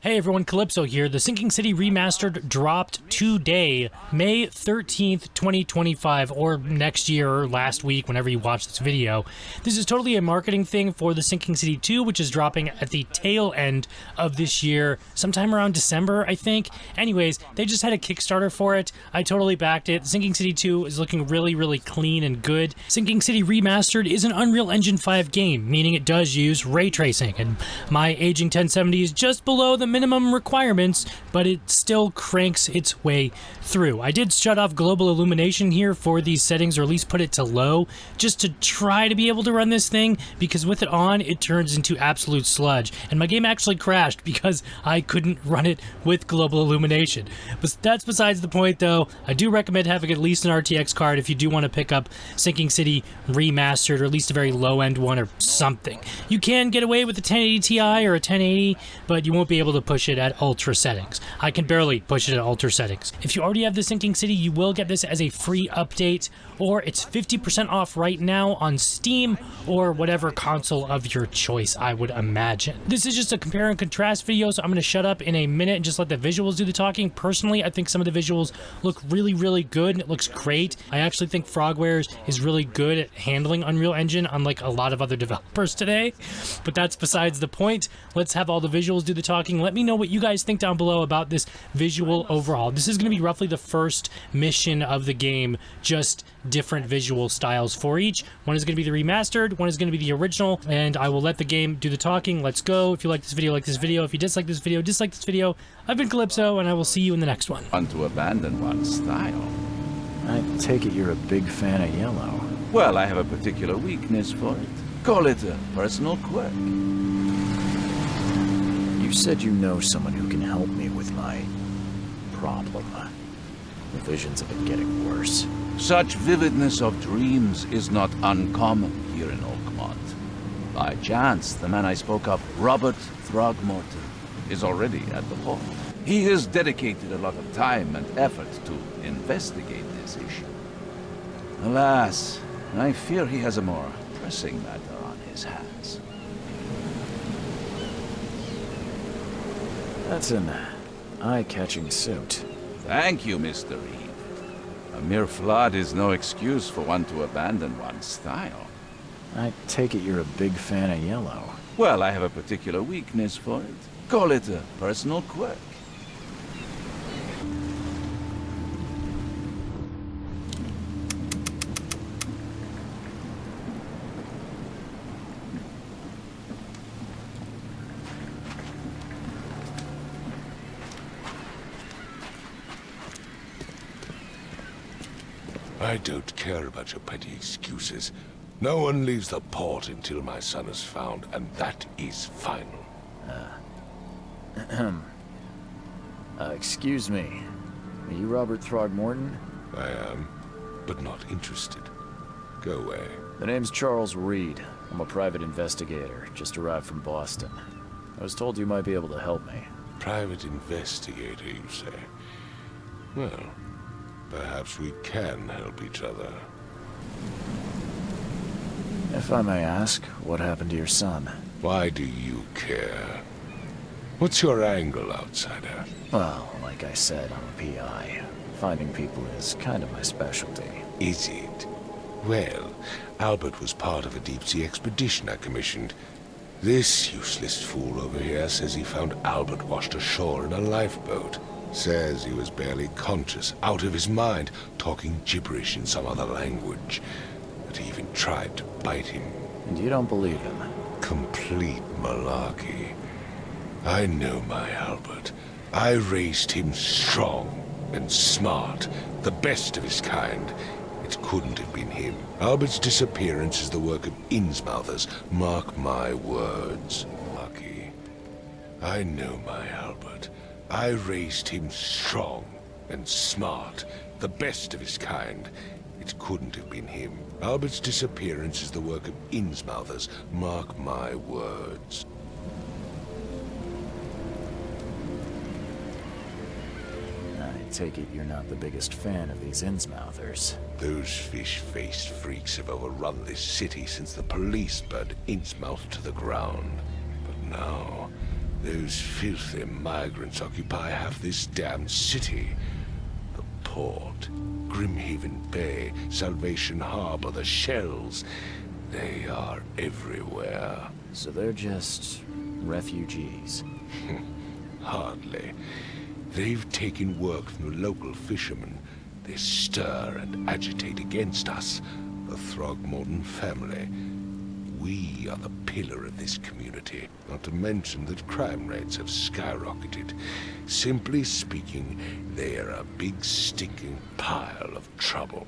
Hey everyone, Calypso here. The Sinking City Remastered dropped today, May 13th, 2025, or next year, or last week, whenever you watch this video. This is totally a marketing thing for the Sinking City 2, which is dropping at the tail end of this year, sometime around December, I think. Anyways, they just had a Kickstarter for it. I totally backed it. Sinking City 2 is looking really, really clean and good. Sinking City Remastered is an Unreal Engine 5 game, meaning it does use ray tracing, and my aging 1070 is just below the minimum requirements, but it still cranks its way through. I did shut off global illumination here for these settings, or at least put it to low, just to try to be able to run this thing, because with it on, it turns into absolute sludge. And my game actually crashed because I couldn't run it with global illumination. But that's besides the point, though. I do recommend having at least an RTX card if you do want to pick up Sinking City Remastered, or at least a very low-end one or something. You can get away with a 1080 Ti or a 1080, but you won't be able to push it at ultra settings. I can barely push it at ultra settings. If you already have the Sinking City, you will get this as a free update, or it's 50% off right now on Steam or whatever console of your choice, I would imagine. This is just a compare and contrast video, so I'm going to shut up in a minute and just let the visuals do the talking. Personally, I think some of the visuals look really, really good, and it looks great. I actually think Frogwares is really good at handling Unreal Engine, unlike a lot of other developers today, but that's besides the point. Let's have all the visuals do the talking. Let me know what you guys think down below about this visual overall. This is going to be roughly the first mission of the game, just different visual styles for each. One is going to be the remastered, one is going to be the original, and I will let the game do the talking. Let's go. If you like this video, like this video. If you dislike this video, dislike this video. I've been Calypso, and I will see you in the next one. Want to abandon one's style? I take it you're a big fan of yellow. Well, I have a particular weakness for it. Call it a personal quirk. You said you know someone who can help me with my problem. The visions have been getting worse. Such vividness of dreams is not uncommon here in Oakmont. By chance, the man I spoke of, Robert Throgmorton, is already at the port. He has dedicated a lot of time and effort to investigate this issue. Alas, I fear he has a more pressing matter on his hands. That's an eye-catching suit. Thank you, Mr. Reed. A mere flood is no excuse for one to abandon one's style. I take it you're a big fan of yellow. Well, I have a particular weakness for it. Call it a personal quirk. I don't care about your petty excuses. No one leaves the port until my son is found, and that is final. Excuse me. Are you Robert Throgmorton? I am, but not interested. Go away. The name's Charles Reed. I'm a private investigator, just arrived from Boston. I was told you might be able to help me. Private investigator, you say? Well, perhaps we can help each other. If I may ask, what happened to your son? Why do you care? What's your angle, outsider? Well, like I said, I'm a PI. Finding people is kind of my specialty. Is it? Well, Albert was part of a deep-sea expedition I commissioned. This useless fool over here says he found Albert washed ashore in a lifeboat. Says he was barely conscious, out of his mind, talking gibberish in some other language. That he even tried to bite him. And you don't believe him? Complete malarkey. I know my Albert. I raised him strong and smart, the best of his kind. It couldn't have been him. Albert's disappearance is the work of Innsmouthers. Mark my words. Lucky. I know my Albert. I raised him strong and smart, the best of his kind. It couldn't have been him. Albert's disappearance is the work of Innsmouthers. Mark my words. I take it you're not the biggest fan of these Innsmouthers. Those fish-faced freaks have overrun this city since the police burned Innsmouth to the ground. But now, Those filthy migrants occupy half this damned city. The port, Grimhaven Bay, Salvation Harbor, the shells. They are everywhere. So they're just refugees. Hardly. They've taken work from the local fishermen. They stir and agitate against us, the Throgmorton family. We are the pillar of this community, not to mention that crime rates have skyrocketed. Simply speaking, they are a big stinking pile of trouble.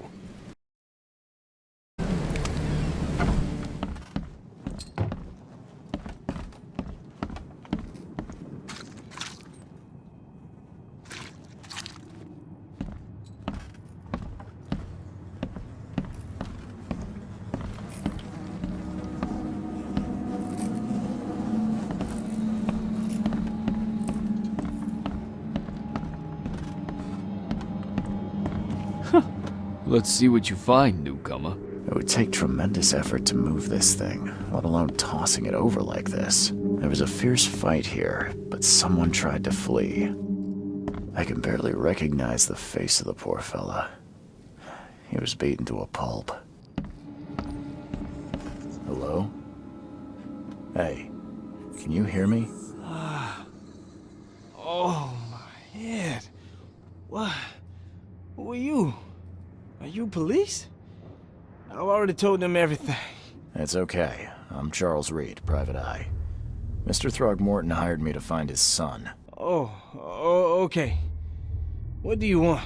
Let's see what you find, newcomer. It would take tremendous effort to move this thing, let alone tossing it over like this. There was a fierce fight here, but someone tried to flee. I can barely recognize the face of the poor fella. He was beaten to a pulp. Hello? Hey, can you hear me? Oh, my head. What? Who are you? Are you police? I've already told them everything. It's okay. I'm Charles Reed, Private Eye. Mr. Throgmorton hired me to find his son. Oh, okay. What do you want?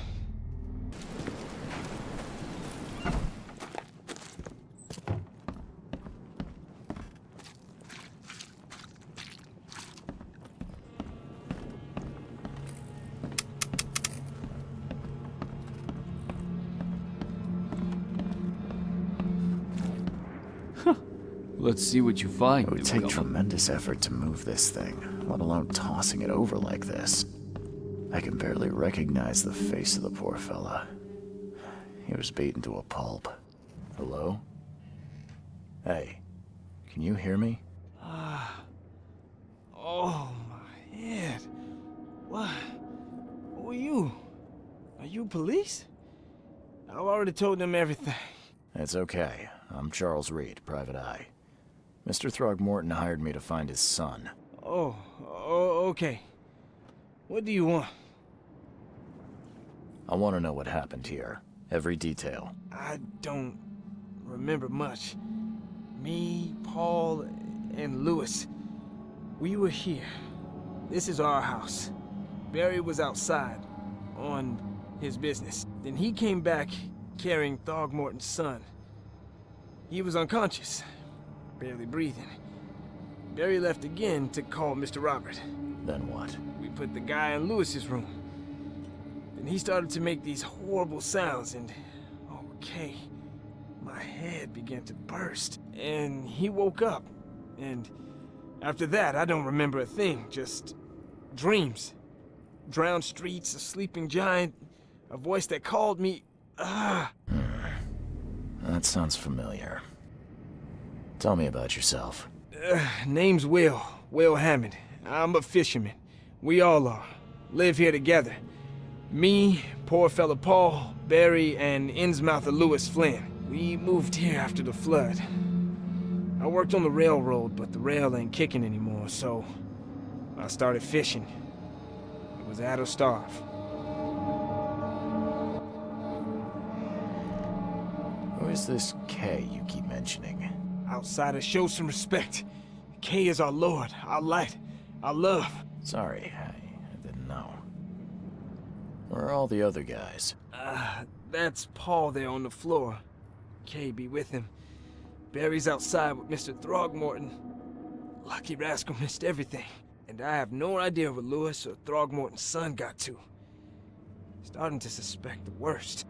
Let's see what you find, It would take newcomer. tremendous effort to move this thing, let alone tossing it over like this. I can barely recognize the face of the poor fella. He was beaten to a pulp. Hello? Hey, can you hear me? Oh, my head. What? Who are you? Are you police? I've already told them everything. It's okay. I'm Charles Reed, Private Eye. Mr. Throgmorton hired me to find his son. Oh, okay. What do you want? I want to know what happened here. Every detail. I don't remember much. Me, Paul, and Lewis. We were here. This is our house. Barry was outside, on his business. Then he came back carrying Throgmorton's son. He was unconscious, barely breathing. Barry left again to call Mr. Robert. Then what? We put the guy in Lewis's room. Then he started to make these horrible sounds and... okay. My head began to burst. And he woke up. And after that, I don't remember a thing. Just dreams. Drowned streets, a sleeping giant, a voice that called me... That sounds familiar. Tell me about yourself. Name's Will. Will Hammond. I'm a fisherman. We all are. Live here together. Me, poor fella Paul, Barry, and Innsmouther Lewis Flynn. We moved here after the flood. I worked on the railroad, but the rail ain't kicking anymore, so I started fishing. It was add or starve. Who is this K you keep mentioning? Outsiders, show some respect. K is our lord, our light, our love. Sorry, I didn't know. Where are all the other guys? That's Paul there on the floor. K be with him. Barry's outside with Mr. Throgmorton. Lucky rascal missed everything. And I have no idea what Lewis or Throgmorton's son got to. Starting to suspect the worst.